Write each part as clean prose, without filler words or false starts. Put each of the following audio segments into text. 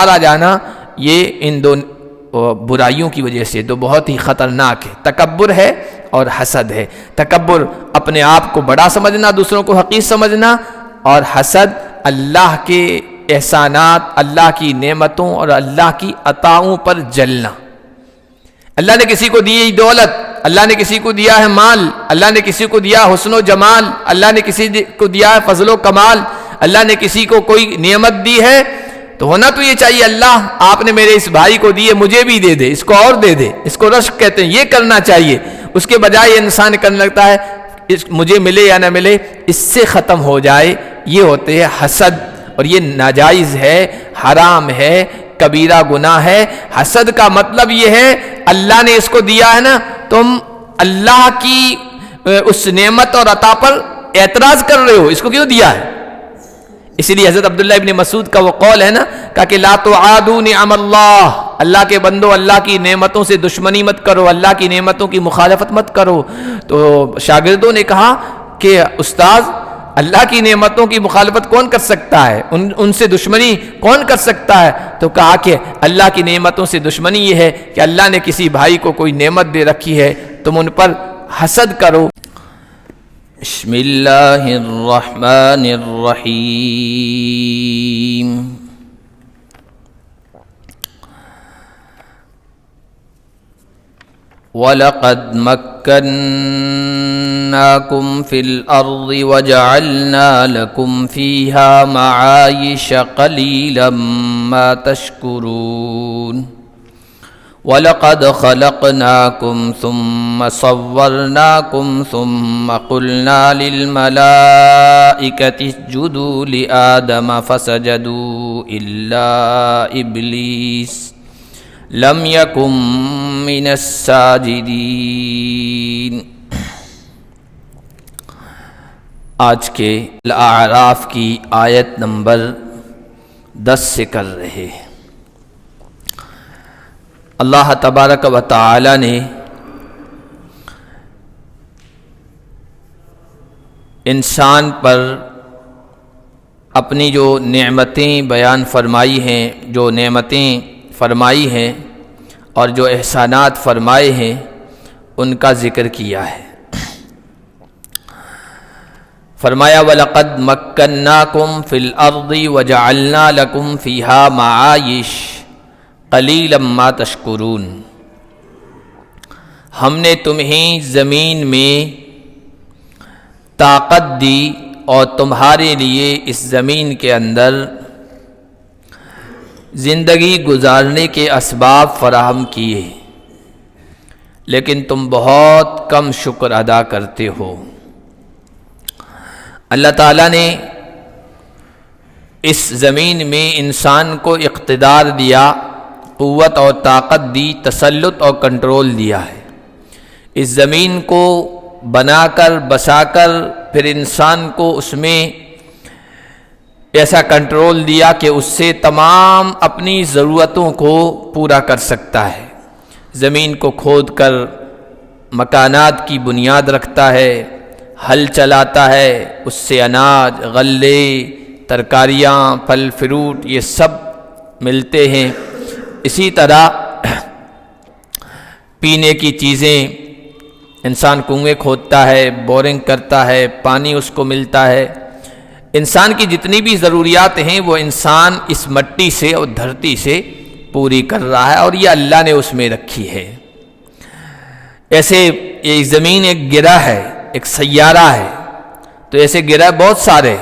آ جانا یہ ان دو برائیوں کی وجہ سے تو بہت ہی خطرناک ہے. تکبر ہے اور حسد ہے. تکبر اپنے آپ کو بڑا سمجھنا، دوسروں کو حقیر سمجھنا، اور حسد اللہ کے احسانات، اللہ کی نعمتوں اور اللہ کی عطاؤں پر جلنا. اللہ نے کسی کو دی دولت، اللہ نے کسی کو دیا ہے مال، اللہ نے کسی کو دیا حسن و جمال، اللہ نے کسی کو دیا ہے فضل و کمال، اللہ نے کسی کو کوئی نعمت دی ہے، تو ہونا تو یہ چاہیے اللہ آپ نے میرے اس بھائی کو دیے، مجھے بھی دے دے، اس کو اور دے دے. اس کو رشک کہتے ہیں. یہ کرنا چاہیے. اس کے بجائے انسان کرنے لگتا ہے مجھے ملے یا نہ ملے، اس سے ختم ہو جائے. یہ ہوتے ہیں حسد، اور یہ ناجائز ہے، حرام ہے، کبیرہ گناہ ہے. حسد کا مطلب یہ ہے اللہ نے اس کو دیا ہے نا، تم اللہ کی اس نعمت اور عطا پر اعتراض کر رہے ہو، اس کو کیوں دیا ہے. اسی لیے حضرت عبداللہ ابن مسعود کا وہ قول ہے نا، کہا کہ لا تعادوا نعم اللہ، اللہ کے بندو اللہ کی نعمتوں سے دشمنی مت کرو، اللہ کی نعمتوں کی مخالفت مت کرو. تو شاگردوں نے کہا کہ استاذ اللہ کی نعمتوں کی مخالفت کون کر سکتا ہے، ان سے دشمنی کون کر سکتا ہے؟ تو کہا کہ اللہ کی نعمتوں سے دشمنی یہ ہے کہ اللہ نے کسی بھائی کو کوئی نعمت دے رکھی ہے، تم ان پر حسد کرو. بسم اللہ الرحمن الرحیم. وَلَقَدْ مَكَّنَّاكُمْ فِي الْأَرْضِ وَجَعَلْنَا لَكُمْ فِيهَا مَعَايِشَ قَلِيلًا مَا تَشْكُرُونَ. وَلَقَدْ خَلَقْنَاكُمْ ثُمَّ صَوَّرْنَاكُمْ ثُمَّ قُلْنَا لِلْمَلَائِكَةِ اسْجُدُوا لِآدَمَ فَسَجَدُوا إِلَّا إِبْلِيسَ لم یکن من الساجدین. آج کے الاعراف کی آیت نمبر 10 سے کر رہے. اللہ تبارک و تعالی نے انسان پر اپنی جو نعمتیں بیان فرمائی ہیں، جو نعمتیں فرمائی ہیں اور جو احسانات فرمائے ہیں، ان کا ذکر کیا ہے. فرمایا وَلَقَدْ مَكَّنَّاكُمْ فِي الْأَرْضِ وَجَعَلْنَا لَكُمْ فِيهَا مَعَايِشَ قَلِيلًا مَا تَشْكُرُونَ. ہم نے تمہیں زمین میں طاقت دی اور تمہارے لیے اس زمین کے اندر زندگی گزارنے کے اسباب فراہم کیے، لیکن تم بہت کم شکر ادا کرتے ہو. اللہ تعالیٰ نے اس زمین میں انسان کو اقتدار دیا، قوت اور طاقت دی، تسلط اور کنٹرول دیا ہے. اس زمین کو بنا کر بسا کر پھر انسان کو اس میں ایسا کنٹرول دیا کہ اس سے تمام اپنی ضرورتوں کو پورا کر سکتا ہے. زمین کو کھود کر مکانات کی بنیاد رکھتا ہے، ہل چلاتا ہے، اس سے اناج، غلے، ترکاریاں، پھل فروٹ یہ سب ملتے ہیں. اسی طرح پینے کی چیزیں، انسان کنویں کھودتا ہے، بورنگ کرتا ہے، پانی اس کو ملتا ہے. انسان کی جتنی بھی ضروریات ہیں وہ انسان اس مٹی سے اور دھرتی سے پوری کر رہا ہے، اور یہ اللہ نے اس میں رکھی ہے. ایسے یہ زمین ایک گرہ ہے، ایک سیارہ ہے، تو ایسے گرہ بہت سارے،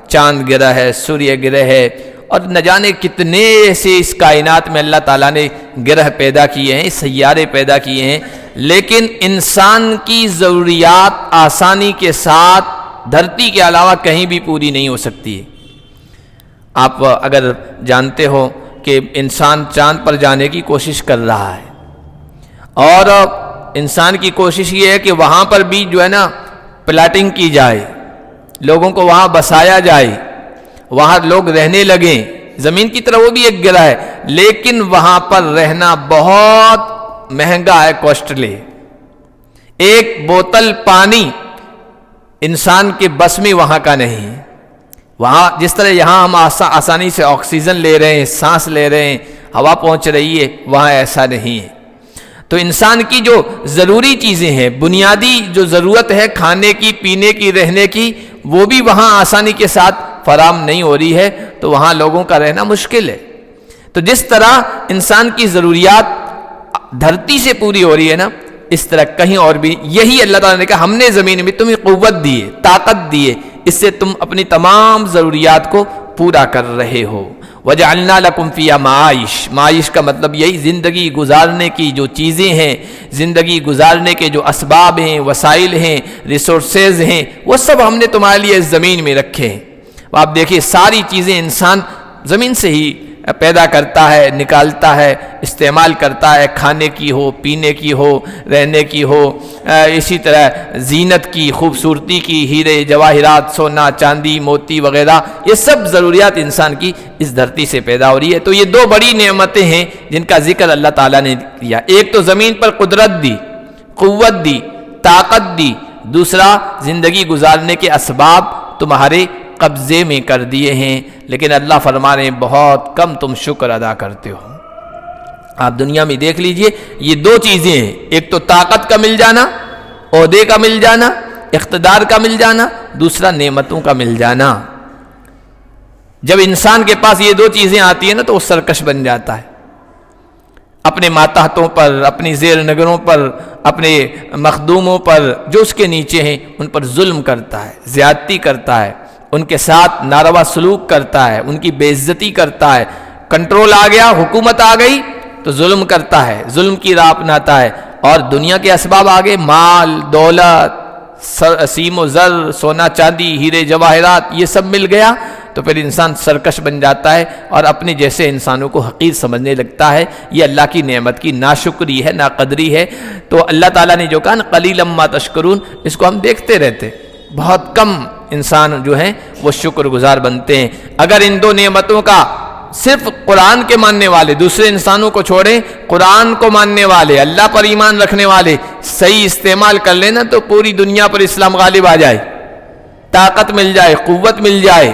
چاند گرہ ہے، سوریہ گرہ ہے، اور نہ جانے کتنے ایسے اس کائنات میں اللہ تعالیٰ نے گرہ پیدا کیے ہیں، سیارے پیدا کیے ہیں. لیکن انسان کی ضروریات آسانی کے ساتھ دھرتی کے علاوہ کہیں بھی پوری نہیں ہو سکتی. آپ اگر جانتے ہو کہ انسان چاند پر جانے کی کوشش کر رہا ہے، اور انسان کی کوشش یہ ہے کہ وہاں پر بھی جو ہے نا پلاٹنگ کی جائے، لوگوں کو وہاں بسایا جائے، وہاں لوگ رہنے لگیں. زمین کی طرح وہ بھی ایک گرہ ہے، لیکن وہاں پر رہنا بہت مہنگا ہے، کوسٹلی. ایک بوتل پانی انسان کے بس میں وہاں کا نہیں. وہاں جس طرح یہاں ہم آسانی سے آکسیجن لے رہے ہیں، سانس لے رہے ہیں، ہوا پہنچ رہی ہے، وہاں ایسا نہیں ہے۔ تو انسان کی جو ضروری چیزیں ہیں، بنیادی جو ضرورت ہے کھانے کی، پینے کی، رہنے کی، وہ بھی وہاں آسانی کے ساتھ فراہم نہیں ہو رہی ہے، تو وہاں لوگوں کا رہنا مشکل ہے۔ تو جس طرح انسان کی ضروریات دھرتی سے پوری ہو رہی ہے نا، اس طرح کہیں اور بھی یہی اللہ تعالیٰ نے کہا ہم نے زمین میں تمہیں قوت دی ہے، طاقت دی ہے، اس سے تم اپنی تمام ضروریات کو پورا کر رہے ہو۔ وَجَعَلْنَا لَكُمْ فِيهَا معائش، معائش کا مطلب یہی زندگی گزارنے کی جو چیزیں ہیں، زندگی گزارنے کے جو اسباب ہیں، وسائل ہیں، ریسورسز ہیں، وہ سب ہم نے تمہارے لیے اس زمین میں رکھے ہیں۔ آپ دیکھیے ساری چیزیں انسان زمین سے ہی پیدا کرتا ہے، نکالتا ہے، استعمال کرتا ہے، کھانے کی ہو، پینے کی ہو، رہنے کی ہو، اسی طرح زینت کی، خوبصورتی کی، ہیرے جواہرات، سونا چاندی موتی وغیرہ، یہ سب ضروریات انسان کی اس دھرتی سے پیدا ہو رہی ہے۔ تو یہ دو بڑی نعمتیں ہیں جن کا ذکر اللہ تعالیٰ نے کیا، ایک تو زمین پر قدرت دی، قوت دی، طاقت دی، دوسرا زندگی گزارنے کے اسباب تمہارے قبضے میں کر دیے ہیں، لیکن اللہ فرما رہے ہیں بہت کم تم شکر ادا کرتے ہو۔ آپ دنیا میں دیکھ لیجئے یہ دو چیزیں ہیں، ایک تو طاقت کا مل جانا، عہدے کا مل جانا، اقتدار کا مل جانا، دوسرا نعمتوں کا مل جانا۔ جب انسان کے پاس یہ دو چیزیں آتی ہیں نا تو وہ سرکش بن جاتا ہے، اپنے ماتحتوں پر، اپنی زیر نگروں پر، اپنے مخدوموں پر جو اس کے نیچے ہیں ان پر ظلم کرتا ہے، زیادتی کرتا ہے، ان کے ساتھ ناروا سلوک کرتا ہے، ان کی بے عزتی کرتا ہے۔ کنٹرول آ گیا، حکومت آ گئی تو ظلم کرتا ہے، ظلم کی راہ اپناتا ہے، اور دنیا کے اسباب آگے، مال دولت، سیم و زر، سونا چاندی، ہیرے جواہرات، یہ سب مل گیا تو پھر انسان سرکش بن جاتا ہے اور اپنے جیسے انسانوں کو حقیر سمجھنے لگتا ہے۔ یہ اللہ کی نعمت کی ناشکری ہے، ناقدری ہے۔ تو اللہ تعالیٰ نے جو کہا نا قلیلا ما تشکرون، اس کو ہم دیکھتے رہتے، بہت کم انسان جو ہیں وہ شکر گزار بنتے ہیں۔ اگر ان دو نعمتوں کا صرف قرآن کے ماننے والے، دوسرے انسانوں کو چھوڑیں، قرآن کو ماننے والے، اللہ پر ایمان رکھنے والے صحیح استعمال کر لینا تو پوری دنیا پر اسلام غالب آ جائے، طاقت مل جائے، قوت مل جائے۔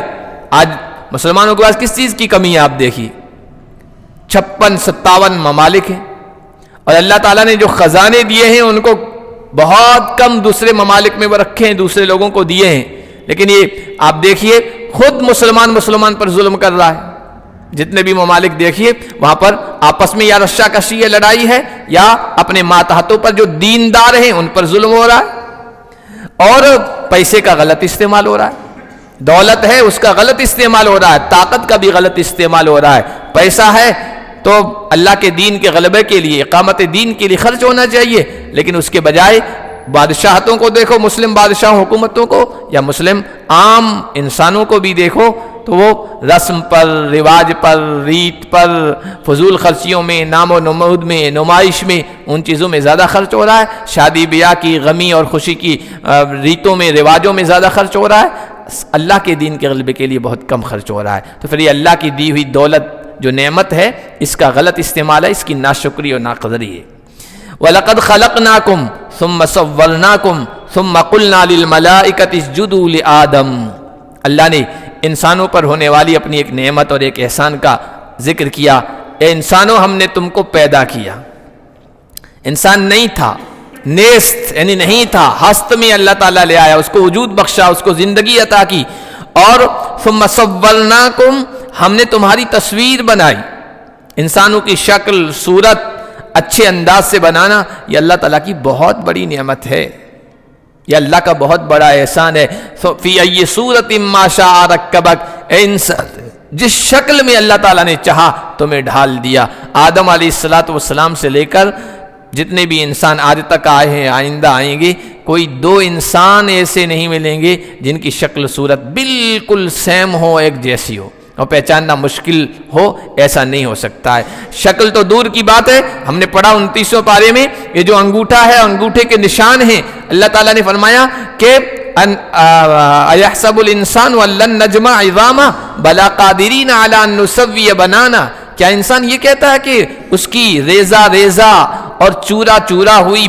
آج مسلمانوں کے پاس کس چیز کی کمی ہے؟ آپ دیکھیے 56-57 ممالک ہیں، اور اللہ تعالیٰ نے جو خزانے دیے ہیں ان کو بہت کم دوسرے ممالک میں وہ رکھے ہیں، دوسرے لوگوں کو دیے ہیں، لیکن یہ آپ دیکھیے خود مسلمان پر ظلم کر رہا ہے۔ جتنے بھی ممالک دیکھیے وہاں پر آپس میں یا رشا کشی ہے، لڑائی ہے، یا اپنے ماتحتوں پر جو دیندار ہیں ان پر ظلم ہو رہا ہے، اور پیسے کا غلط استعمال ہو رہا ہے، دولت ہے اس کا غلط استعمال ہو رہا ہے، طاقت کا بھی غلط استعمال ہو رہا ہے۔ پیسہ ہے تو اللہ کے دین کے غلبے کے لیے، اقامت دین کے لیے خرچ ہونا چاہیے، لیکن اس کے بجائے بادشاہتوں کو دیکھو، مسلم بادشاہ حکومتوں کو، یا مسلم عام انسانوں کو بھی دیکھو تو وہ رسم پر، رواج پر، ریت پر، فضول خرچیوں میں، نام و نمود میں، نمائش میں، ان چیزوں میں زیادہ خرچ ہو رہا ہے۔ شادی بیاہ کی، غمی اور خوشی کی ریتوں میں، رواجوں میں زیادہ خرچ ہو رہا ہے، اللہ کے دین کے غلبے کے لیے بہت کم خرچ ہو رہا ہے۔ تو پھر یہ اللہ کی دی ہوئی دولت جو نعمت ہے اس کا غلط استعمال ہے، اس کی ناشکری اور ناقدری ہے۔ وَلَقَدْ خَلَقْنَاكُمْ ثُمَّ صَوَّرْنَاكُمْ ثُمَّ قُلْنَا لِلْمَلَائِكَةِ اسْجُدُوا لِآدَمَ۔ اللہ نے انسانوں پر ہونے والی اپنی ایک نعمت اور ایک احسان کا ذکر کیا۔ اے انسانوں، ہم نے تم کو پیدا کیا، انسان نہیں تھا، نیست یعنی نہیں تھا، ہست میں اللہ تعالیٰ لے آیا، اس کو وجود بخشا، اس کو زندگی عطا کی، اور ثم صورناکم، ہم نے تمہاری تصویر بنائی۔ انسانوں کی شکل، صورت اچھے انداز سے بنانا یہ اللہ تعالیٰ کی بہت بڑی نعمت ہے، یہ اللہ کا بہت بڑا احسان ہے۔ فی ای صورت ما شاء رکبک، اے انسان جس شکل میں اللہ تعالیٰ نے چاہا تمہیں ڈھال دیا۔ آدم علیہ السلام سے لے کر جتنے بھی انسان آج تک آئے ہیں، آئندہ آئیں گے، کوئی دو انسان ایسے نہیں ملیں گے جن کی شکل صورت بالکل سیم ہو، ایک جیسی ہو اور پہچاننا مشکل ہو، ایسا نہیں ہو سکتا ہے۔ شکل تو دور کی بات ہے، ہم نے پڑھا 29ویں پارے میں یہ جو انگوٹھا ہے، انگوٹھے کے نشان ہیں، اللہ تعالیٰ نے فرمایا کہ اَيَحْسَبُ الْإِنسَانُ أَن لَّن نَّجْمَعَ عِظَامَهُ بَلَىٰ قَادِرِينَ عَلَىٰ أَن نُّسَوِّيَ بَنَانَهُ۔ کیا انسان یہ کہتا ہے کہ اس کی ریزہ اور چورا ہوئی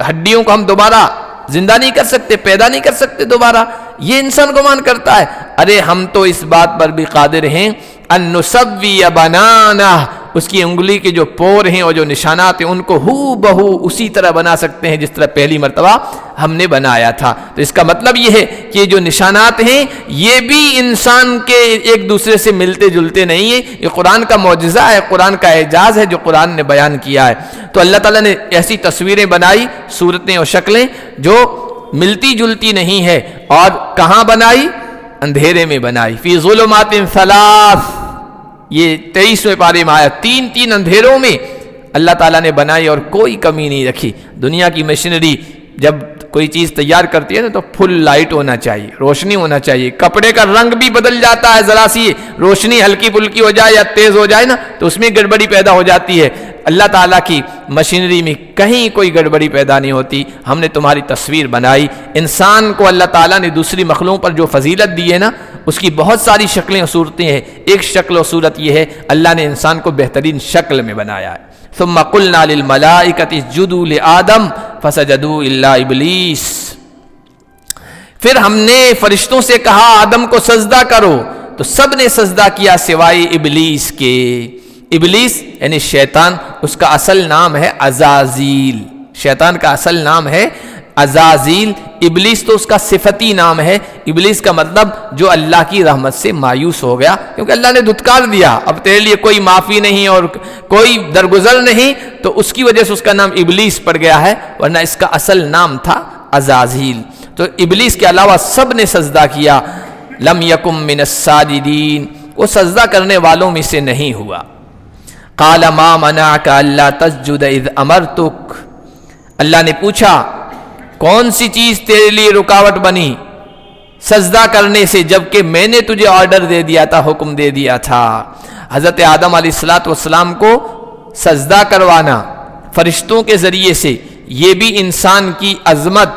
ہڈیوں کو ہم دوبارہ زندہ نہیں کر سکتے، پیدا نہیں کر سکتے دوبارہ؟ یہ انسان گمان کرتا ہے۔ ارے ہم تو اس بات پر بھی قادر ہیں ان نسوی بنانہ، اس کی انگلی کے جو پور ہیں اور جو نشانات ہیں ان کو ہو بہو اسی طرح بنا سکتے ہیں جس طرح پہلی مرتبہ ہم نے بنایا تھا۔ تو اس کا مطلب یہ ہے کہ یہ جو نشانات ہیں یہ بھی انسان کے ایک دوسرے سے ملتے جلتے نہیں ہیں، یہ قرآن کا معجزہ ہے، قرآن کا اعجاز ہے جو قرآن نے بیان کیا ہے۔ تو اللہ تعالیٰ نے ایسی تصویریں بنائی، صورتیں اور شکلیں جو ملتی جلتی نہیں ہے، اور کہاں بنائی؟ اندھیرے میں بنائی۔ فی ظلمات ثلاث، یہ 23ویں پارے میں آیا، تین اندھیروں میں اللہ تعالیٰ نے بنائی اور کوئی کمی نہیں رکھی۔ دنیا کی مشینری جب کوئی چیز تیار کرتی ہے نا تو فل لائٹ ہونا چاہیے، روشنی ہونا چاہیے، کپڑے کا رنگ بھی بدل جاتا ہے، ذرا سی روشنی ہلکی پھلکی ہو جائے یا تیز ہو جائے نا تو اس میں گڑبڑی پیدا ہو جاتی ہے۔ اللہ تعالیٰ کی مشینری میں کہیں کوئی گڑبڑی پیدا نہیں ہوتی۔ ہم نے تمہاری تصویر بنائی۔ انسان کو اللہ تعالیٰ نے دوسری مخلوق پر جو فضیلت دی ہے نا اس کی بہت ساری شکلیں اور صورتیں ہیں، ایک شکل و صورت یہ ہے اللہ نے انسان کو بہترین شکل میں بنایا ہے۔ ثم قلنا للملائکۃ اسجدوا لآدم فسجدوا الا ابلیس، پھر ہم نے فرشتوں سے کہا آدم کو سجدہ کرو تو سب نے سجدہ کیا سوائے ابلیس کے۔ ابلیس یعنی شیطان، اس کا اصل نام ہے عزازیل، شیطان کا اصل نام ہے عزازیل، ابلیس تو اس کا صفتی نام ہے۔ ابلیس کا مطلب جو اللہ کی رحمت سے مایوس ہو گیا، کیونکہ اللہ نے دھتکار دیا، اب تیرے لیے کوئی معافی نہیں اور کوئی درگزر نہیں، تو اس کی وجہ سے اس کا نام ابلیس پڑ گیا ہے، ورنہ اس کا اصل نام تھا عزازیل۔ تو ابلیس کے علاوہ سب نے سجدہ کیا۔ لم یکم من الساجدین، وہ سجدہ کرنے والوں میں سے نہیں ہوا۔ قال ما منعک الا تسجد اذ امرتک، اللہ نے پوچھا کون سی چیز تیرے لیے رکاوٹ بنی سجدہ کرنے سے جبکہ میں نے تجھے آرڈر دے دیا تھا، حکم دے دیا تھا۔ حضرت آدم علیہ السلام کو سجدہ کروانا فرشتوں کے ذریعے سے، یہ بھی انسان کی عظمت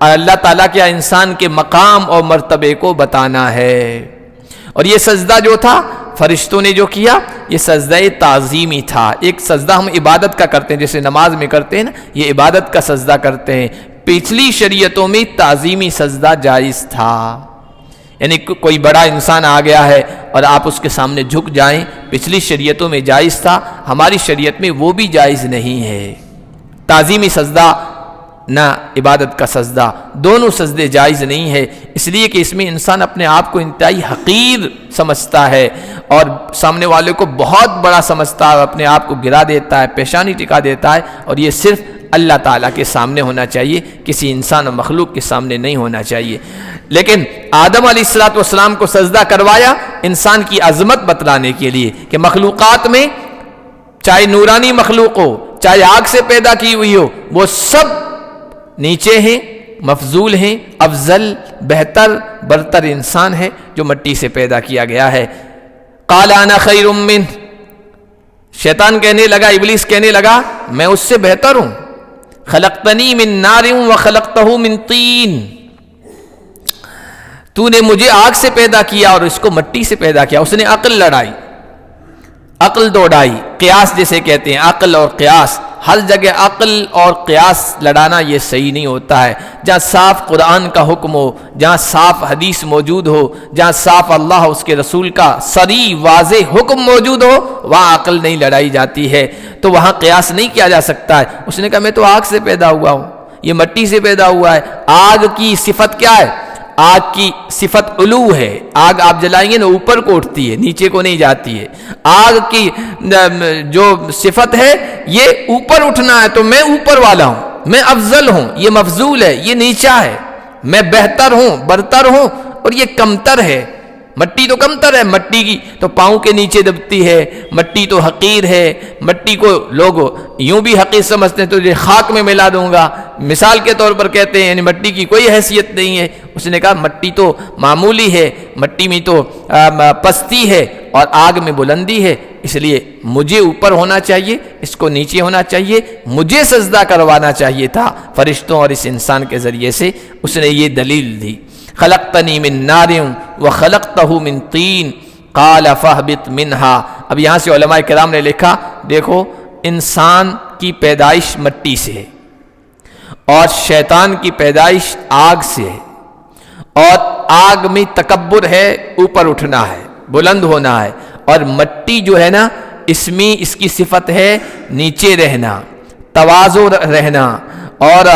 اور اللہ تعالیٰ کے انسان کے مقام اور مرتبے کو بتانا ہے۔ اور یہ سجدہ جو تھا فرشتوں نے جو کیا یہ سجدہ تعظیمی تھا۔ ایک سجدہ ہم عبادت کا کرتے ہیں، جیسے نماز میں کرتے ہیں نا، یہ عبادت کا سجدہ کرتے ہیں۔ پچھلی شریعتوں میں تعظیمی سجدہ جائز تھا، یعنی کوئی بڑا انسان آ گیا ہے اور آپ اس کے سامنے جھک جائیں، پچھلی شریعتوں میں جائز تھا، ہماری شریعت میں وہ بھی جائز نہیں ہے۔ تعظیمی سجدہ نہ عبادت کا سجدہ، دونوں سجدے جائز نہیں ہے، اس لیے کہ اس میں انسان اپنے آپ کو انتہائی حقیر سمجھتا ہے اور سامنے والے کو بہت بڑا سمجھتا ہے، اپنے آپ کو گرا دیتا ہے، پیشانی ٹکا دیتا ہے، اور یہ صرف اللہ تعالیٰ کے سامنے ہونا چاہیے، کسی انسان و مخلوق کے سامنے نہیں ہونا چاہیے۔ لیکن آدم علیہ السلام کو سجدہ کروایا انسان کی عظمت بتلانے کے لیے کہ مخلوقات میں چاہے نورانی مخلوق ہو، چاہے آگ سے پیدا کی ہوئی ہو، وہ سب نیچے ہیں، مفضول ہیں، افضل بہتر برتر انسان ہے جو مٹی سے پیدا کیا گیا ہے۔ قال انا خیر منہ، شیطان کہنے لگا، ابلیس کہنے لگا میں اس سے بہتر ہوں۔ خلقتنی من نار وخلقتہ من طین، تو نے مجھے آگ سے پیدا کیا اور اس کو مٹی سے پیدا کیا۔ اس نے عقل لڑائی، عقل دوڑائی، قیاس جسے کہتے ہیں، عقل اور قیاس، ہر جگہ عقل اور قیاس لڑانا یہ صحیح نہیں ہوتا ہے۔ جہاں صاف قرآن کا حکم ہو، جہاں صاف حدیث موجود ہو، جہاں صاف اللہ اس کے رسول کا صریح واضح حکم موجود ہو، وہاں عقل نہیں لڑائی جاتی ہے، تو وہاں قیاس نہیں کیا جا سکتا ہے۔ اس نے کہا میں تو آگ سے پیدا ہوا ہوں، یہ مٹی سے پیدا ہوا ہے۔ آگ کی صفت کیا ہے؟ آگ کی صفت علو ہے، آگ آپ جلائیں گے نا اوپر کو اٹھتی ہے، نیچے کو نہیں جاتی ہے۔ آگ کی جو صفت ہے یہ اوپر اٹھنا ہے، تو میں اوپر والا ہوں، میں افضل ہوں، یہ مفضول ہے، یہ نیچا ہے، میں بہتر ہوں، برتر ہوں، اور یہ کمتر ہے۔ مٹی تو کمتر ہے، مٹی کی تو پاؤں کے نیچے دبتی ہے، مٹی تو حقیر ہے، مٹی کو لوگ یوں بھی حقیر سمجھتے ہیں تو یہ خاک میں ملا دوں گا، مثال کے طور پر کہتے ہیں، یعنی مٹی کی کوئی حیثیت نہیں ہے۔ اس نے کہا مٹی تو معمولی ہے، مٹی میں تو پستی ہے اور آگ میں بلندی ہے، اس لیے مجھے اوپر ہونا چاہیے، اس کو نیچے ہونا چاہیے، مجھے سجدہ کروانا چاہیے تھا فرشتوں اور اس انسان کے ذریعے سے۔ اس نے یہ دلیل دی، خلقتنی من نار وخلقتہ من طین قال فاہبط منہا۔ اب یہاں سے علماء کرام نے لکھا دیکھو انسان کی پیدائش مٹی سے ہے اور شیطان کی پیدائش آگ سے ہے، اور آگ میں تکبر ہے، اوپر اٹھنا ہے، بلند ہونا ہے، اور مٹی جو ہے نا اس میں اس کی صفت ہے نیچے رہنا، تواضع رہنا اور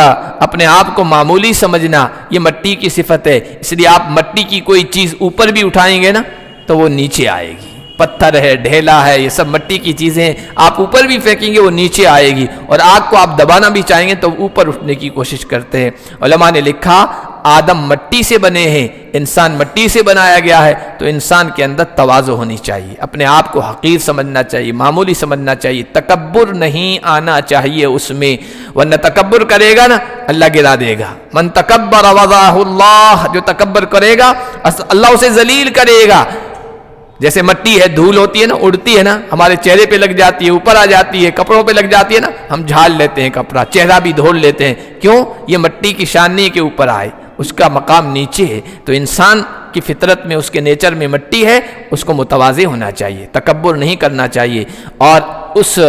اپنے آپ کو معمولی سمجھنا، یہ مٹی کی صفت ہے۔ اس لیے آپ مٹی کی کوئی چیز اوپر بھی اٹھائیں گے نا تو وہ نیچے آئے گی، پتھر ہے، ڈھیلا ہے، یہ سب مٹی کی چیزیں ہیں، آپ اوپر بھی پھینکیں گے وہ نیچے آئے گی، اور آگ کو آپ دبانا بھی چاہیں گے تو اوپر اٹھنے کی کوشش کرتے ہیں۔ علماء نے لکھا آدم مٹی سے بنے ہیں، انسان مٹی سے بنایا گیا ہے، تو انسان کے اندر تواضع ہونی چاہیے، اپنے آپ کو حقیر سمجھنا چاہیے، معمولی سمجھنا چاہیے، تکبر نہیں آنا چاہیے اس میں، ورنہ تکبر کرے گا نا اللہ گرا دے گا۔ من تکبر وضعہ اللہ، جو تکبر کرے گا اللہ اسے ذلیل کرے گا۔ جیسے مٹی ہے، دھول ہوتی ہے نا، اڑتی ہے نا، ہمارے چہرے پہ لگ جاتی ہے، اوپر آ جاتی ہے، کپڑوں پہ لگ جاتی ہے نا، ہم جھاڑ لیتے ہیں کپڑا، چہرہ بھی دھول لیتے ہیں، کیوں؟ یہ مٹی کی شان نہیں کہ اوپر آئے، اس کا مقام نیچے ہے۔ تو انسان کی فطرت میں، اس کے نیچر میں مٹی ہے، اس کو متواضع ہونا چاہیے، تکبر نہیں کرنا چاہیے۔ اور اس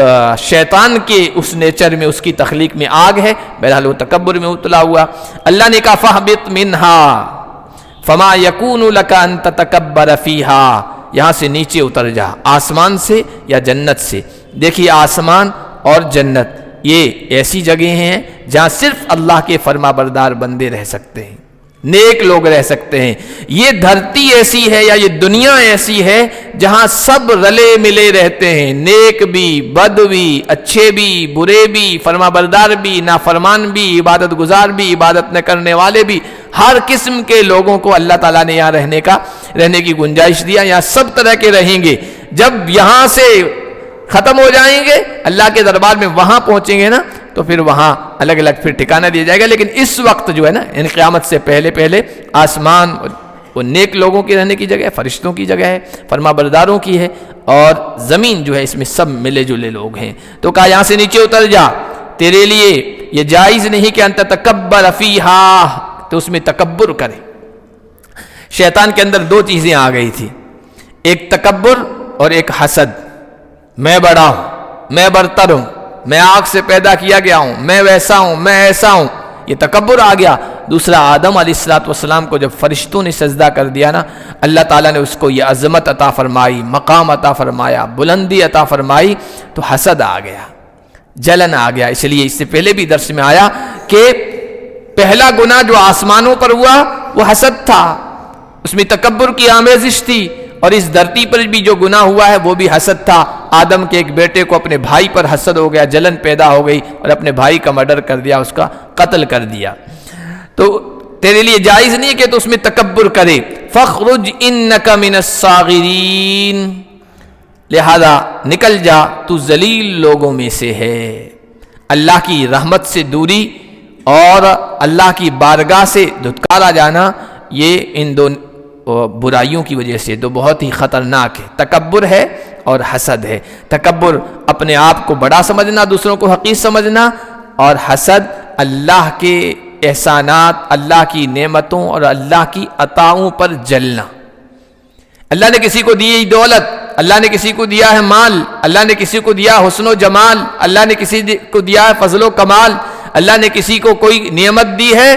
شیطان کے اس نیچر میں، اس کی تخلیق میں آگ ہے، بہرحال وہ تکبر میں ابتلا ہوا۔ اللہ نے کہا فَاهْبِطْ مِنْهَا فَمَا يَكُونُ لَكَ أَن تَتَكَبَّرَ فِيهَا، یہاں سے نیچے اتر جا، آسمان سے یا جنت سے۔ دیکھیے آسمان اور جنت یہ ایسی جگہیں ہیں جہاں صرف اللہ کے فرما بردار بندے رہ سکتے ہیں، نیک لوگ رہ سکتے ہیں۔ یہ دھرتی ایسی ہے یا یہ دنیا ایسی ہے جہاں سب رلے ملے رہتے ہیں، نیک بھی، بد بھی، اچھے بھی، برے بھی، فرما بردار بھی، نافرمان بھی، عبادت گزار بھی، عبادت نہ کرنے والے بھی، ہر قسم کے لوگوں کو اللہ تعالیٰ نے یہاں رہنے کی گنجائش دیا، یہاں سب طرح کے رہیں گے۔ جب یہاں سے ختم ہو جائیں گے اللہ کے دربار میں، وہاں پہنچیں گے نا تو پھر وہاں الگ الگ پھر ٹھکانہ دیا جائے گا۔ لیکن اس وقت جو ہے نا ان قیامت سے پہلے آسمان وہ نیک لوگوں کی رہنے کی جگہ ہے، فرشتوں کی جگہ ہے، فرما برداروں کی ہے، اور زمین جو ہے اس میں سب ملے جلے لوگ ہیں۔ تو کہا یہاں سے نیچے اتر جا، تیرے لیے یہ جائز نہیں کہ انت تکبر فیہا، تو اس میں تکبر کرے۔ شیطان کے اندر دو چیزیں آ گئی تھی، ایک تکبر اور ایک حسد، میں بڑا ہوں، میں برتر ہوں، میں آگ سے پیدا کیا گیا ہوں، میں ویسا ہوں، میں ایسا ہوں، یہ تکبر آ گیا۔ دوسرا آدم علیہ السلام کو جب فرشتوں نے سجدہ کر دیا نا، اللہ تعالیٰ نے اس کو یہ عظمت عطا فرمائی، مقام عطا فرمایا، بلندی عطا فرمائی، تو حسد آ گیا، جلن آ گیا۔ اس لیے اس سے پہلے بھی درس میں آیا کہ پہلا گناہ جو آسمانوں پر ہوا وہ حسد تھا، اس میں تکبر کی آمیزش تھی، اور اس دھرتی پر بھی جو گناہ ہوا ہے وہ بھی حسد تھا۔ آدم کے ایک بیٹے کو اپنے بھائی پر حسد ہو گیا، جلن پیدا ہو گئی، اور اپنے بھائی کا مرڈر کر دیا، اس کا قتل کر دیا۔ تو تیرے لیے جائز نہیں کہ تو اس میں تکبر کرے۔ فَاخْرُجْ إِنَّكَ مِنَ الصَّاغِرِينَ، لہذا نکل جا، تو ذلیل لوگوں میں سے ہے۔ اللہ کی رحمت سے دوری اور اللہ کی بارگاہ سے دھتکارا جانا، یہ ان دو برائیوں کی وجہ سے تو بہت ہی خطرناک ہے۔ تکبر ہے اور حسد ہے۔ تکبر اپنے آپ کو بڑا سمجھنا، دوسروں کو حقیر سمجھنا، اور حسد اللہ کے احسانات، اللہ کی نعمتوں اور اللہ کی عطاؤں پر جلنا۔ اللہ نے کسی کو دی دولت، اللہ نے کسی کو دیا ہے مال، اللہ نے کسی کو دیا حسن و جمال، اللہ نے کسی کو دیا ہے فضل و کمال، اللہ نے کسی کو کوئی نعمت دی ہے،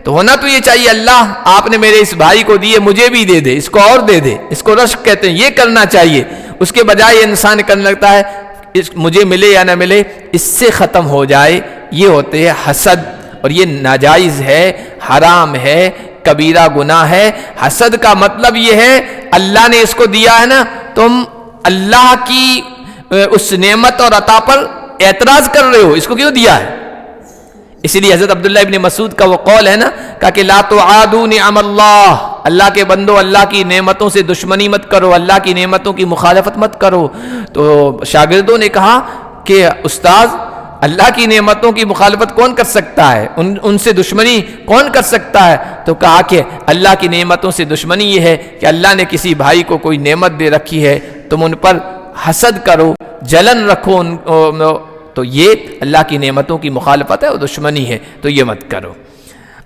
تو ہونا تو یہ چاہیے اللہ آپ نے میرے اس بھائی کو دیے، مجھے بھی دے دے، اس کو اور دے دے، اس کو رشک کہتے ہیں، یہ کرنا چاہیے۔ اس کے بجائے انسان کرنے لگتا ہے مجھے ملے یا نہ ملے، اس سے ختم ہو جائے، یہ ہوتے ہیں حسد، اور یہ ناجائز ہے، حرام ہے، کبیرہ گناہ ہے۔ حسد کا مطلب یہ ہے اللہ نے اس کو دیا ہے نا، تم اللہ کی اس نعمت اور عطا پر اعتراض کر رہے ہو، اس کو کیوں دیا ہے؟ اسی لیے حضرت عبداللہ ابن مسعود کا وہ قول ہے نا، کہا کہ لا تعادوا نعم اللہ، اللہ کے بندو اللہ کی نعمتوں سے دشمنی مت کرو، اللہ کی نعمتوں کی مخالفت مت کرو۔ تو شاگردوں نے کہا کہ استاذ اللہ کی نعمتوں کی مخالفت کون کر سکتا ہے، ان سے دشمنی کون کر سکتا ہے؟ تو کہا کہ اللہ کی نعمتوں سے دشمنی یہ ہے کہ اللہ نے کسی بھائی کو کوئی نعمت دے رکھی ہے، تم ان پر حسد کرو، جلن رکھو، تو یہ اللہ کی نعمتوں کی مخالفت ہے اور دشمنی ہے، تو یہ مت کرو۔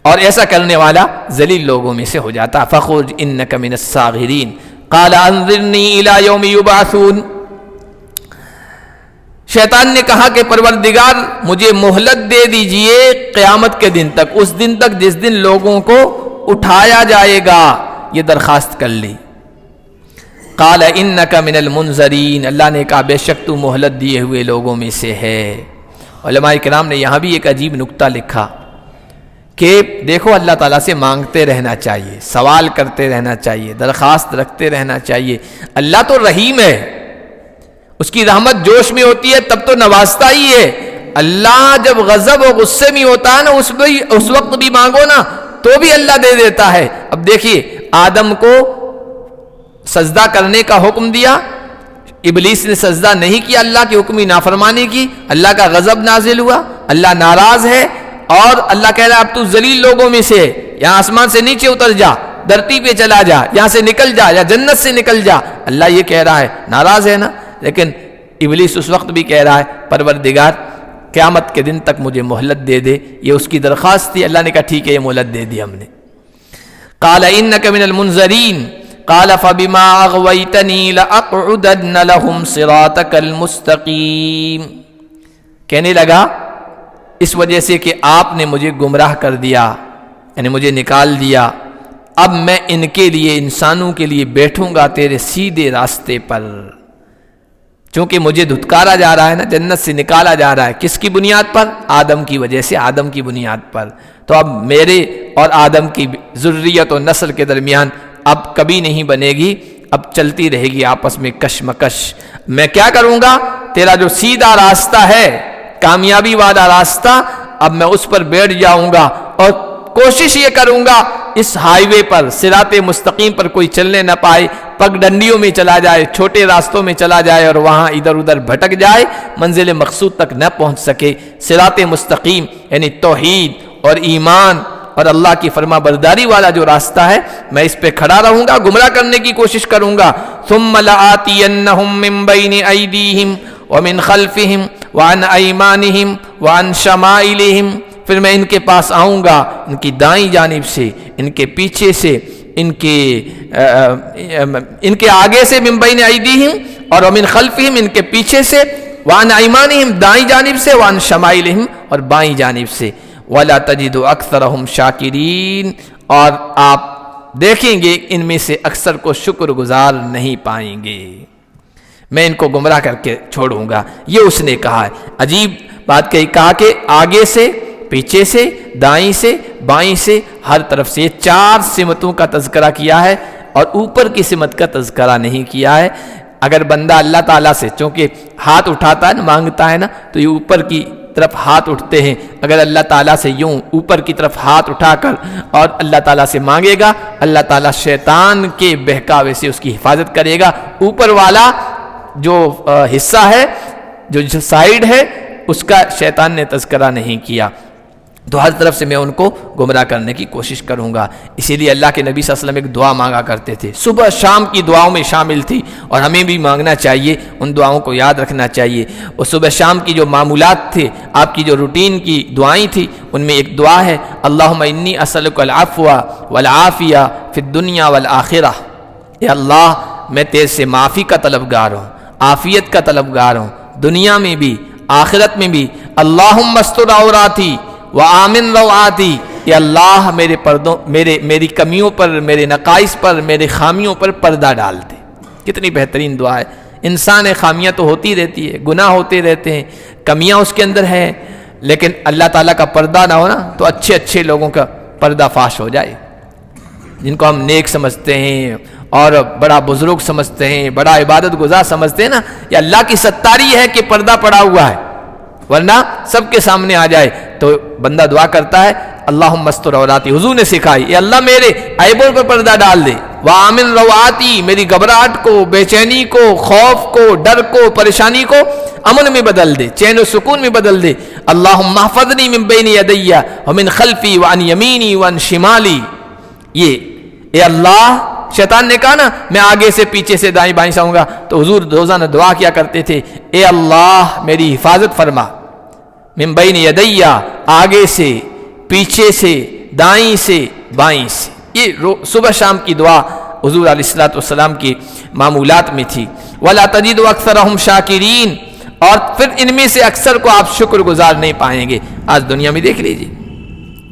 اور ایسا کرنے والا ذلیل لوگوں میں سے ہو جاتا۔ فَخُرْجْ إِنَّكَ مِنَ الصَّاغِرِينَ قَالَ أَنظِرْنِي إِلَى يَوْمِ يُبْعَثُونَ، شیطان نے کہا کہ پروردگار مجھے مہلت دے دیجئے قیامت کے دن تک، اس دن تک جس دن لوگوں کو اٹھایا جائے گا، یہ درخواست کر لی۔ قال انک من المنذرین، اللہ نے کہا بے شک تو مہلت دیے ہوئے لوگوں میں سے ہے۔ علماء کرام نے یہاں بھی ایک عجیب نکتہ لکھا کہ دیکھو اللہ تعالیٰ سے مانگتے رہنا چاہیے، سوال کرتے رہنا چاہیے، درخواست رکھتے رہنا چاہیے۔ اللہ تو رحیم ہے، اس کی رحمت جوش میں ہوتی ہے تب تو نوازتا ہی ہے۔ اللہ جب غضب و غصے میں ہوتا ہے نا اس وقت بھی مانگو نا تو بھی اللہ دے دیتا ہے۔ اب دیکھیے آدم کو سجدہ کرنے کا حکم دیا، ابلیس نے سجدہ نہیں کیا، اللہ کی حکم نافرمانی کی، اللہ کا غضب نازل ہوا، اللہ ناراض ہے اور اللہ کہہ رہا ہے اب تو ذلیل لوگوں میں سے، یہاں آسمان سے نیچے اتر جا، دھرتی پہ چلا جا، یہاں سے نکل جا یا جنت سے نکل جا۔ اللہ یہ کہہ رہا ہے، ناراض ہے نا، لیکن ابلیس اس وقت بھی کہہ رہا ہے پروردگار قیامت کے دن تک مجھے مہلت دے دے، یہ اس کی درخواست تھی۔ اللہ نے کہا ٹھیک ہے یہ مہلت دے دی ہم نے۔ قال انک من المنذرین قال فبما اغویتنی لاقعدن لهم صراطک المستقیم، کہنے لگا اس وجہ سے کہ آپ نے مجھے گمراہ کر دیا، یعنی مجھے نکال دیا، اب میں ان کے لیے، انسانوں کے لیے بیٹھوں گا تیرے سیدھے راستے پر۔ چونکہ مجھے دھتکارا جا رہا ہے نا، جنت سے نکالا جا رہا ہے، کس کی بنیاد پر؟ آدم کی وجہ سے، آدم کی بنیاد پر۔ تو اب میرے اور آدم کی ذریت و نسل کے درمیان اب کبھی نہیں بنے گی، اب چلتی رہے گی آپس میں کشمکش۔ میں کیا کروں گا؟ تیرا جو سیدھا راستہ ہے، کامیابی والا راستہ، اب میں اس پر بیٹھ جاؤں گا اور کوشش یہ کروں گا اس ہائی وے پر، صراط مستقیم پر کوئی چلنے نہ پائے، پگ ڈنڈیوں میں چلا جائے، چھوٹے راستوں میں چلا جائے اور وہاں ادھر ادھر بھٹک جائے، منزل مقصود تک نہ پہنچ سکے۔ صراط مستقیم یعنی توحید اور ایمان اور اللہ کی فرما برداری والا جو راستہ ہے، میں اس پہ کھڑا رہوں گا، گمراہ کرنے کی کوشش کروں گا۔ ثم لآتینہم من بین ایدیہم ومن خلفہم وعن ایمانہم وعن شمائلہم، پھر میں ان کے پاس آؤں گا، ان کی دائیں جانب سے، ان کے پیچھے سے، ان کے آگے سے، من بین ایدیہم، اور ومن خلفہم ان کے پیچھے سے، وعن ایمانہم دائیں جانب سے، وعن شمائلہم اور بائیں جانب سے، وَلَا تَجِدُ أَكْثَرَهُمْ شَاكِرِينَ، اور آپ دیکھیں گے ان میں سے اکثر کو شکر گزار نہیں پائیں گے، میں ان کو گمراہ کر کے چھوڑوں گا۔ یہ اس نے کہا ہے، عجیب بات کہا کہ آگے سے، پیچھے سے، دائیں سے، بائیں سے، ہر طرف سے، یہ 4 سمتوں کا تذکرہ کیا ہے اور اوپر کی سمت کا تذکرہ نہیں کیا ہے۔ اگر بندہ اللہ تعالیٰ سے چونکہ ہاتھ اٹھاتا ہے نا، مانگتا ہے نا، تو یہ اوپر کی طرف ہاتھ اٹھتے ہیں، اگر اللہ تعالیٰ سے یوں اوپر کی طرف ہاتھ اٹھا کر اور اللہ تعالیٰ سے مانگے گا، اللہ تعالیٰ شیطان کے بہکاوے سے اس کی حفاظت کرے گا۔ اوپر والا جو حصہ ہے، جو سائیڈ ہے، اس کا شیطان نے تذکرہ نہیں کیا، تو ہر طرف سے میں ان کو گمراہ کرنے کی کوشش کروں گا۔ اسی لیے اللہ کے نبی صلی اللہ علیہ وسلم ایک دعا مانگا کرتے تھے، صبح شام کی دعاؤں میں شامل تھی، اور ہمیں بھی مانگنا چاہیے، ان دعاؤں کو یاد رکھنا چاہیے۔ اور صبح شام کی جو معمولات تھے، آپ کی جو روٹین کی دعائیں تھیں، ان میں ایک دعا ہے، اللہم انی اسألک العفو والعافیہ فی الدنیا والآخرہ، اے اللہ میں تیرے سے معافی کا طلبگار ہوں، عافیت کا طلبگار ہوں، دنیا میں بھی آخرت میں بھی۔ اللہم استر عوراتی وآمن روعاتی، یا اللہ میرے پردوں، میری کمیوں پر، میرے نقائص پر، میرے خامیوں پر پردہ ڈال دے۔ کتنی بہترین دعا ہے۔ انسان خامیاں تو ہوتی رہتی ہے، گناہ ہوتے رہتے ہیں، کمیاں اس کے اندر ہیں، لیکن اللہ تعالیٰ کا پردہ نہ ہونا تو اچھے لوگوں کا پردہ فاش ہو جائے، جن کو ہم نیک سمجھتے ہیں اور بڑا بزرگ سمجھتے ہیں، بڑا عبادت گزار سمجھتے ہیں نا، یہ اللہ کی ستاری ہے کہ پردہ پڑا ہوا ہے، ورنہ سب کے سامنے آ جائے۔ تو بندہ دعا کرتا ہے، اللہم استر عوراتی، حضور نے سکھائی، اے اللہ میرے عیبوں پر پردہ ڈال دے، وآمن روعاتی، میری گھبراہٹ کو، بے چینی کو، خوف کو، ڈر کو، پریشانی کو امن میں بدل دے، چین و سکون میں بدل دے۔ اللہم احفظنی من بین یدی ومن خلفی وعن یمینی وعن شمالی، یہ اے اللہ، شیطان نے کہا نا میں آگے سے، پیچھے سے، دائیں بائیں سے آؤں گا، تو حضور روزانہ دعا کیا کرتے تھے، اے اللہ میری حفاظت فرما، من بین یدی، آگے سے، پیچھے سے، دائیں سے، بائیں سے۔ یہ صبح شام کی دعا حضور علیہ الصلوۃ والسلام کی معمولات میں تھی۔ وَلَا تَجِدُ أَكْثَرَهُمْ شَاكِرِينَ، اور پھر ان میں سے اکثر کو آپ شکر گزار نہیں پائیں گے۔ آج دنیا میں دیکھ لیجیے،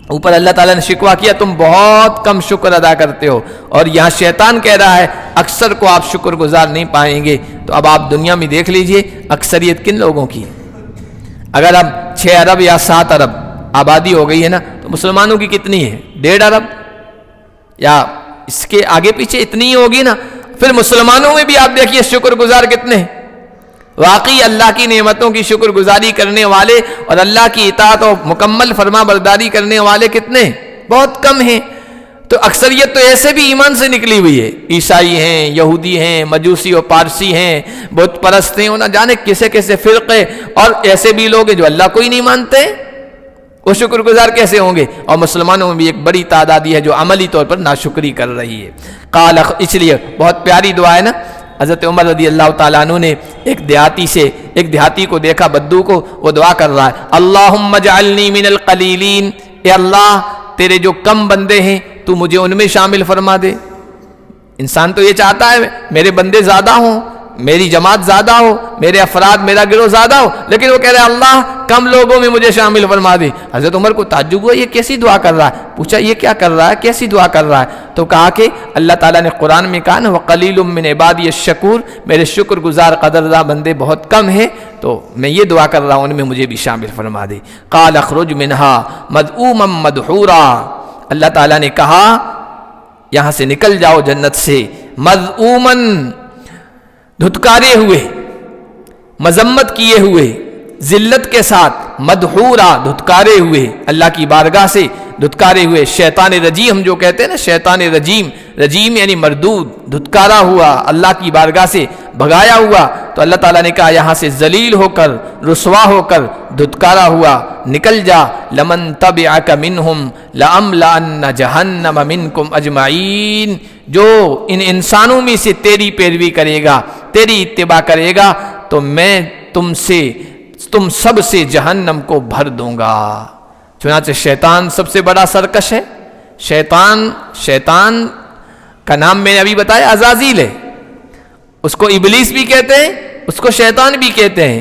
اوپر اللہ تعالیٰ نے شکوہ کیا تم بہت کم شکر ادا کرتے ہو، اور یہاں شیطان کہہ رہا ہے اکثر کو آپ شکر گزار نہیں پائیں گے۔ تو اب آپ دنیا میں دیکھ لیجئے اکثریت کن لوگوں کی ہے۔ اگر اب 6 ارب یا 7 ارب آبادی ہو گئی ہے نا، تو مسلمانوں کی کتنی ہے؟ 1.5 ارب یا اس کے آگے پیچھے اتنی ہی ہوگی نا۔ پھر مسلمانوں میں بھی آپ دیکھیے شکر گزار کتنے ہیں؟ واقعی اللہ کی نعمتوں کی شکر گزاری کرنے والے اور اللہ کی اطاعت اور مکمل فرما برداری کرنے والے کتنے؟ بہت کم ہیں۔ تو اکثریت تو ایسے بھی ایمان سے نکلی ہوئی ہے، عیسائی ہیں، یہودی ہیں، مجوسی اور پارسی ہیں، بت پرست ہیں، نہ جانے کیسے کیسے فرقے، اور ایسے بھی لوگ ہیں جو اللہ کو ہی نہیں مانتے، وہ شکر گزار کیسے ہوں گے؟ اور مسلمانوں میں بھی ایک بڑی تعداد ہے جو عملی طور پر ناشکری کر رہی ہے۔ قال، اس لیے بہت پیاری دعا ہے نا، حضرت عمر رضی اللہ تعالیٰ عنہ نے ایک دیہاتی کو دیکھا، بدو کو، وہ دعا کر رہا ہے، اللہم اجعلنی من القلیلین، اے اللہ تیرے جو کم بندے ہیں تو مجھے ان میں شامل فرما دے۔ انسان تو یہ چاہتا ہے میرے بندے زیادہ ہوں، میری جماعت زیادہ ہو، میرے افراد، میرا گروہ زیادہ ہو، لیکن وہ کہہ رہے ہیں اللہ کم لوگوں میں مجھے شامل فرما دے۔ حضرت عمر کو تعجب ہوا یہ کیسی دعا کر رہا ہے، پوچھا یہ کیا کر رہا ہے، کیسی دعا کر رہا ہے؟ تو کہا کہ اللہ تعالیٰ نے قرآن میں کہا نا وَقَلِيلٌ مِّنْ عِبَادِيَ الشَّكُورُ، میرے شکر گزار قدرداں بندے بہت کم ہیں، تو میں یہ دعا کر رہا ہوں ان میں مجھے بھی شامل فرما دے۔ قَالَ اخْرُجْ مِنْهَا مَذْءُومًا مَدْحُورًا، اللہ تعالیٰ نے کہا یہاں سے نکل جاؤ جنت سے، مذءوماً دھتکارے ہوئے، مذمت کیے ہوئے، ذلت کے ساتھ، مدحورا دھتکارے ہوئے، اللہ کی بارگاہ سے دھتکارے ہوئے، شیطان رجیم ہم جو کہتے ہیں نا، شیطان رجیم یعنی مردود، دھتکارا ہوا، اللہ کی بارگاہ سے بھگایا ہوا۔ تو اللہ تعالیٰ نے کہا یہاں سے ذلیل ہو کر، رسوا ہو کر، دھتکارا ہوا نکل جا، لمن تبعک منہم لأملأن جہنم منکم اجمعین، جو ان انسانوں میں سے تیری پیروی کرے گا، تیری اتباع کرے گا، تو میں تم سب سے جہنم کو بھر دوں گا۔ چنانچہ شیطان سب سے بڑا سرکش ہے۔ شیطان کا نام میں نے ابھی بتایا عزازیل ہے، اس کو ابلیس بھی کہتے ہیں، اس کو شیطان بھی کہتے ہیں۔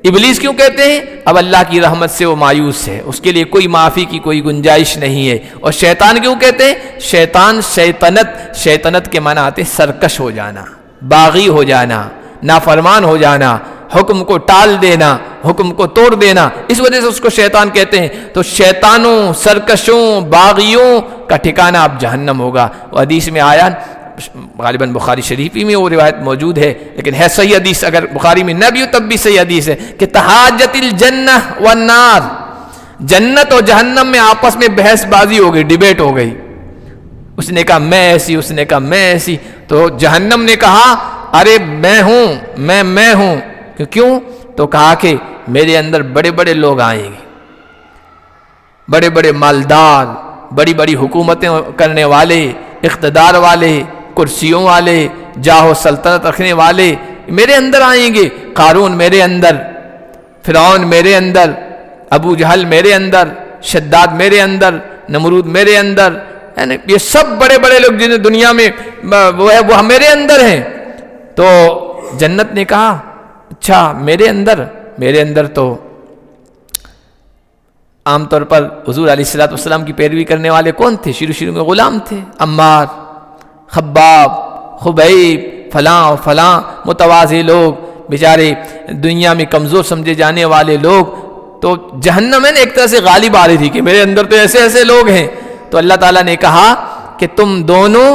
ابلیس کیوں کہتے ہیں؟ اب اللہ کی رحمت سے وہ مایوس ہے، اس کے لیے کوئی معافی کی کوئی گنجائش نہیں ہے۔ اور شیطان کیوں کہتے ہیں؟ شیطنت کے معنی آتے سرکش ہو جانا، باغی ہو جانا، نافرمان ہو جانا، حکم کو ٹال دینا، حکم کو توڑ دینا، اس وجہ سے اس کو شیطان کہتے ہیں۔ تو شیطانوں، سرکشوں، باغیوں کا ٹھکانہ اب جہنم ہوگا۔ وہ حدیث میں آیا، غالباً بخاری شریفی میں وہ روایت موجود ہے، لیکن ہے صحیح حدیث، اگر بخاری میں نہ بھی ہو تب بھی صحیح حدیث ہے کہ تحاجت الجنہ والنار، جنت اور جہنم میں آپس میں بحث بازی ہو گئی، ڈیبیٹ ہو گئی، اس نے کہا میں ایسی، اس نے کہا میں ایسی، تو جہنم نے کہا ارے میں ہوں، میں ہوں، کیوں؟ تو کہا کہ میرے اندر بڑے بڑے لوگ آئیں گے، بڑے بڑے مالدار، بڑی بڑی حکومتیں کرنے والے، اقتدار والے، کرسیوں والے، جاہ و سلطنت رکھنے والے میرے اندر آئیں گے۔ قارون میرے اندر، فرعون میرے اندر، ابو جہل میرے اندر، شداد میرے اندر، نمرود میرے اندر، یعنی یہ سب بڑے بڑے لوگ جنہیں دنیا میں وہ ہے وہ میرے اندر ہیں۔ تو جنت نے کہا اچھا میرے اندر تو عام طور پر حضور علیہ السلام کی پیروی کرنے والے کون تھے؟ شروع میں غلام تھے، عمار، خباب، خبیب، فلاں متواضع لوگ، بیچارے دنیا میں کمزور سمجھے جانے والے لوگ، تو جہنم ہے نا ایک طرح سے غالب آ رہی تھی کہ میرے اندر تو ایسے لوگ ہیں۔ تو اللہ تعالیٰ نے کہا کہ تم دونوں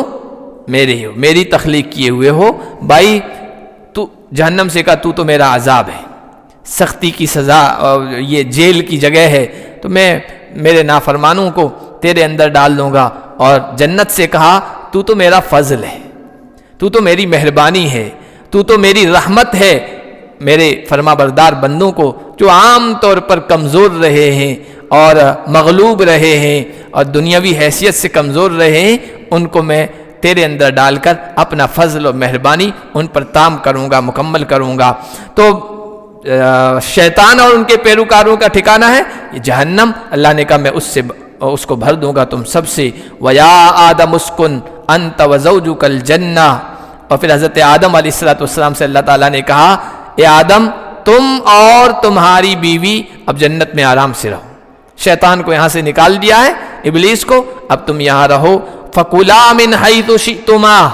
میرے ہو، میری تخلیق کیے ہوئے ہو، بھائی تو جہنم سے کہا تو میرا عذاب ہے، سختی کی سزا، یہ جیل کی جگہ ہے، تو میں میرے نافرمانوں کو تیرے اندر ڈال دوں گا۔ اور جنت سے کہا تو میرا فضل ہے، تو میری مہربانی ہے، تو میری رحمت ہے، میرے فرما بردار بندوں کو جو عام طور پر کمزور رہے ہیں اور مغلوب رہے ہیں اور دنیاوی حیثیت سے کمزور رہے ہیں، ان کو میں تیرے اندر ڈال کر اپنا فضل و مہربانی ان پر تام کروں گا، مکمل کروں گا۔ تو شیطان اور ان کے پیروکاروں کا ٹھکانہ ہے یہ جہنم۔ اللہ نے کہا میں اس کو بھر دوں گا تم سب سے۔ وَيَا آدَمُ اسْكُنْ أَنْتَ وَزَوْجُكَ الْجَنَّةَ، اور پھر حضرت آدم علیہ السلام سے اللہ تعالیٰ نے کہا اے آدم تم اور تمہاری بیوی اب جنت میں آرام سے رہو۔ شیطان کو یہاں سے نکال دیا ہے، ابلیس کو اب تم یہاں رہو، فَكُلَا مِنْ حَيْثُ شِئْتُمَا،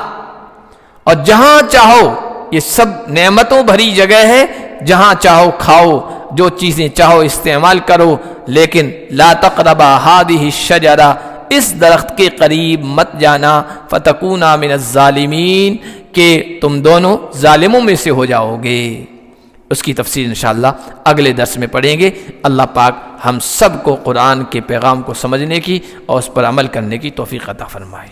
اور جہاں چاہو، یہ سب نعمتوں بھری جگہ ہے، جہاں چاہو کھاؤ، جو چیزیں چاہو استعمال کرو، لیکن لا تقربا هذه الشجرہ، اس درخت کے قریب مت جانا، فتکونا من الظالمین، کہ تم دونوں ظالموں میں سے ہو جاؤ گے۔ اس کی تفسیر انشاءاللہ اگلے درس میں پڑھیں گے۔ اللہ پاک ہم سب کو قرآن کے پیغام کو سمجھنے کی اور اس پر عمل کرنے کی توفیق عطا فرمائے۔